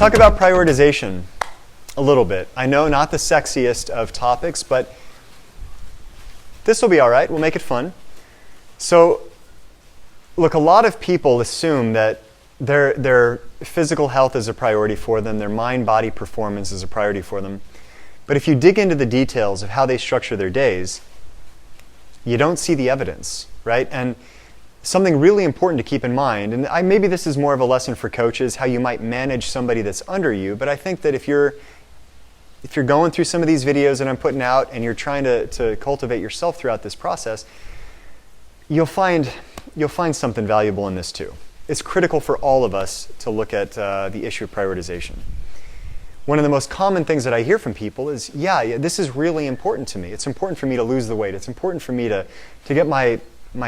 talk about prioritization a little bit. I know not the sexiest of topics, but this will be all right. We'll make it fun. So, look, a lot of people assume that their physical health is a priority for them, their mind-body performance is a priority for them. But if you dig into the details of how they structure their days, you don't see the evidence, right? And something really important to keep in mind, and maybe this is more of a lesson for coaches, how you might manage somebody that's under you, but I think that if you're going through some of these videos that I'm putting out and you're trying to cultivate yourself throughout this process, you'll find something valuable in this too. It's critical for all of us to look at the issue of prioritization. One of the most common things that I hear from people is, yeah, this is really important to me. It's important for me to lose the weight. It's important for me to get my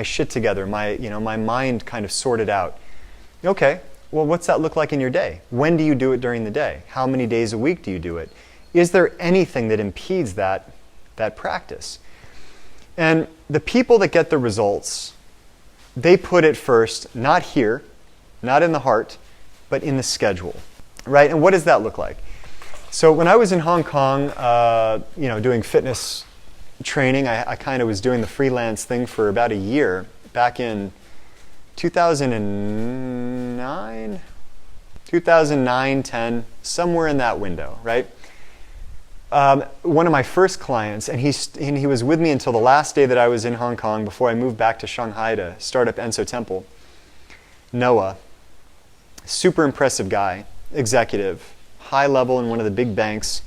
shit together, my mind kind of sorted out. Okay, well, what's that look like in your day? When do you do it during the day? How many days a week do you do it? Is there anything that impedes that practice? And the people that get the results, they put it first, not here, not in the heart, but in the schedule, right? And what does that look like? So when I was in Hong Kong, doing fitness training, I kind of was doing the freelance thing for about a year, back in 2009, 10, somewhere in that window, right? One of my first clients, and he was with me until the last day that I was in Hong Kong before I moved back to Shanghai to start up Enso Temple. Noah, super impressive guy, executive, high level in one of the big banks,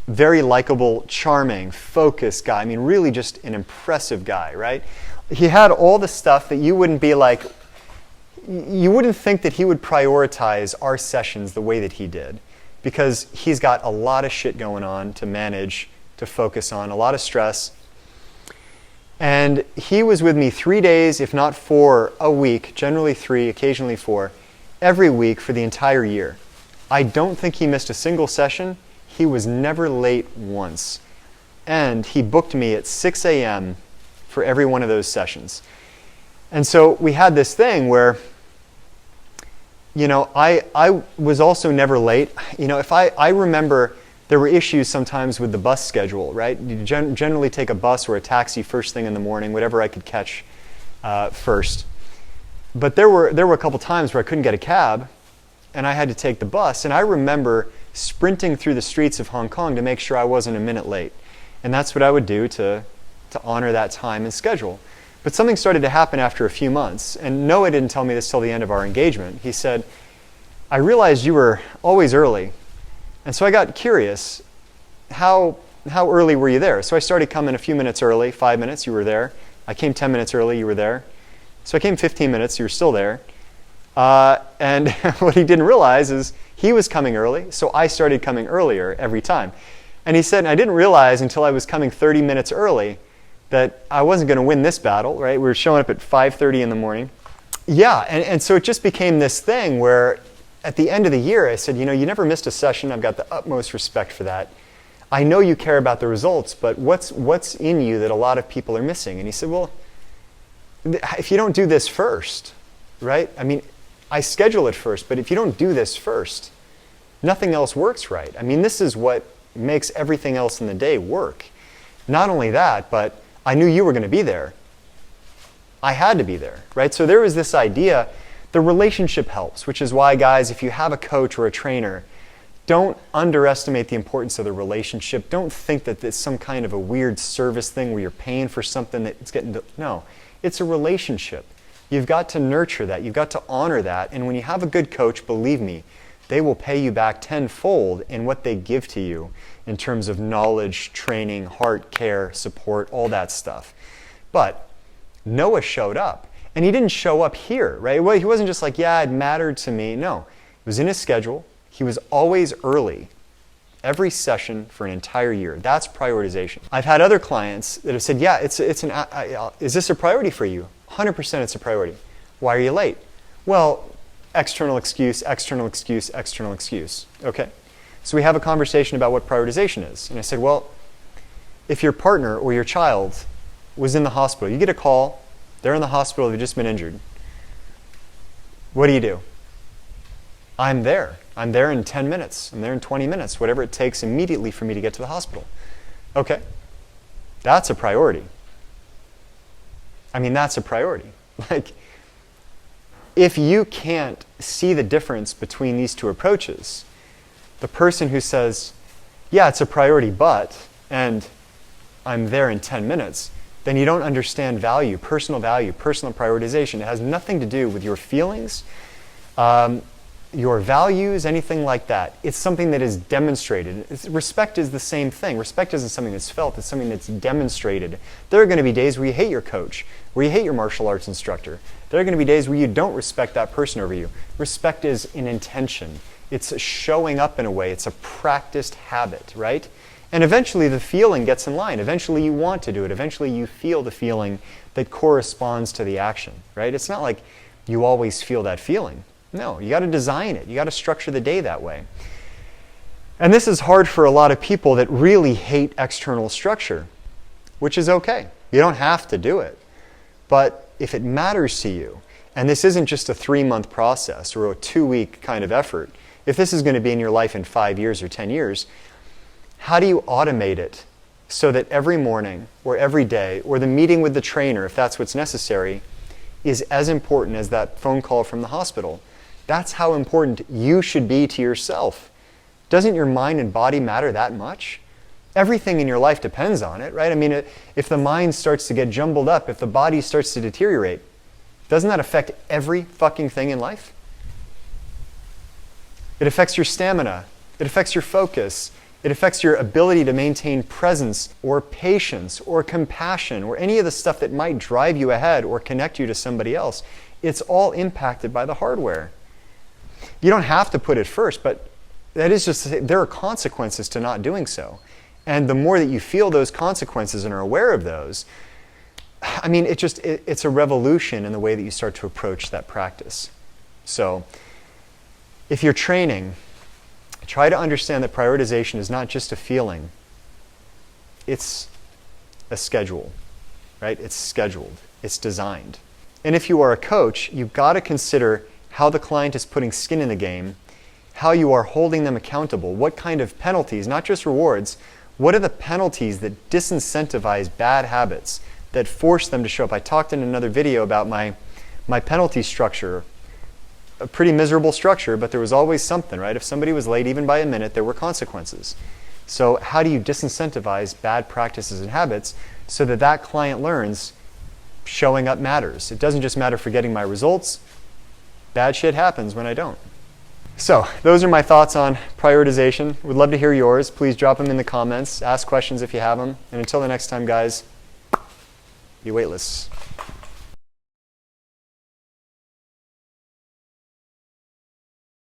very likable, charming, focused guy. I mean, really just an impressive guy, right? He had all the stuff that you wouldn't think that he would prioritize our sessions the way that he did, because he's got a lot of shit going on to manage, to focus on, a lot of stress. And he was with me 3 days, if not 4, a week, generally 3, occasionally 4, every week for the entire year. I don't think he missed a single session. He was never late once. And he booked me at 6 a.m. for every one of those sessions. And so we had this thing where, I was also never late. If I remember there were issues sometimes with the bus schedule, right? You generally take a bus or a taxi first thing in the morning, whatever I could catch first. But there were a couple times where I couldn't get a cab, and I had to take the bus. And I remember sprinting through the streets of Hong Kong to make sure I wasn't a minute late. And that's what I would do to honor that time and schedule. But something started to happen after a few months, and Noah didn't tell me this till the end of our engagement. He said, I realized you were always early, and so I got curious, how early were you there? So I started coming a few minutes early, 5 minutes, you were there. I came 10 minutes early, you were there. So I came 15 minutes, you were still there. And what he didn't realize is he was coming early, so I started coming earlier every time. And he said, I didn't realize until I was coming 30 minutes early that I wasn't going to win this battle, right? We were showing up at 5:30 in the morning. Yeah, and so it just became this thing where at the end of the year I said, you never missed a session. I've got the utmost respect for that. I know you care about the results, but what's in you that a lot of people are missing? And he said, well, if you don't do this first, right? I mean, I schedule it first, but if you don't do this first, nothing else works right. I mean, this is what makes everything else in the day work. Not only that, but I knew you were going to be there. I had to be there, right? So there was this idea, the relationship helps, which is why, guys, if you have a coach or a trainer, don't underestimate the importance of the relationship. Don't think that it's some kind of a weird service thing where you're paying for something that's no, it's a relationship. You've got to nurture that. You've got to honor that. And when you have a good coach, believe me, they will pay you back tenfold in what they give to you in terms of knowledge, training, heart care, support, all that stuff. But Noah showed up. And he didn't show up here, right? Well, he wasn't just like, yeah, it mattered to me. No, it was in his schedule. He was always early, every session for an entire year. That's prioritization. I've had other clients that have said, yeah, is this a priority for you? 100% it's a priority. Why are you late? Well, external excuse, external excuse, external excuse. Okay. So we have a conversation about what prioritization is. And I said, well, if your partner or your child was in the hospital, you get a call, they're in the hospital, they've just been injured. What do? I'm there. I'm there in 10 minutes. I'm there in 20 minutes, whatever it takes immediately for me to get to the hospital. Okay, that's a priority. I mean, that's a priority. Like, if you can't see the difference between these two approaches, the person who says, yeah, it's a priority, but, and I'm there in 10 minutes, then you don't understand value, personal prioritization. It has nothing to do with your feelings, your values, anything like that. It's something that is demonstrated. Respect is the same thing. Respect isn't something that's felt, it's something that's demonstrated. There are going to be days where you hate your coach, where you hate your martial arts instructor. There are going to be days where you don't respect that person over you. Respect is an intention. It's showing up in a way. It's a practiced habit, right? And eventually the feeling gets in line. Eventually you want to do it. Eventually you feel the feeling that corresponds to the action, right? It's not like you always feel that feeling. No, you got to design it. You got to structure the day that way. And this is hard for a lot of people that really hate external structure, which is okay. You don't have to do it. But if it matters to you, and this isn't just a 3-month process or a 2-week kind of effort, if this is going to be in your life in 5 years or 10 years, how do you automate it so that every morning or every day or the meeting with the trainer, if that's what's necessary, is as important as that phone call from the hospital? That's how important you should be to yourself. Doesn't your mind and body matter that much? Everything in your life depends on it, right? I mean, if the mind starts to get jumbled up, if the body starts to deteriorate, doesn't that affect every fucking thing in life? It affects your stamina. It affects your focus. It affects your ability to maintain presence or patience or compassion or any of the stuff that might drive you ahead or connect you to somebody else. It's all impacted by the hardware. You don't have to put it first, but that is just to say there are consequences to not doing so. And the more that you feel those consequences and are aware of those, I mean, it's a revolution in the way that you start to approach that practice. So if you're training, try to understand that prioritization is not just a feeling. It's a schedule, right? It's scheduled. It's designed. And if you are a coach, you've got to consider how the client is putting skin in the game, how you are holding them accountable, what kind of penalties, not just rewards, what are the penalties that disincentivize bad habits, that force them to show up? I talked in another video about my penalty structure, a pretty miserable structure, but there was always something, right? If somebody was late even by a minute, there were consequences. So how do you disincentivize bad practices and habits so that that client learns showing up matters? It doesn't just matter for getting my results. Bad shit happens when I don't. So those are my thoughts on prioritization. Would love to hear yours. Please drop them in the comments. Ask questions if you have them. And until the next time, guys, be weightless.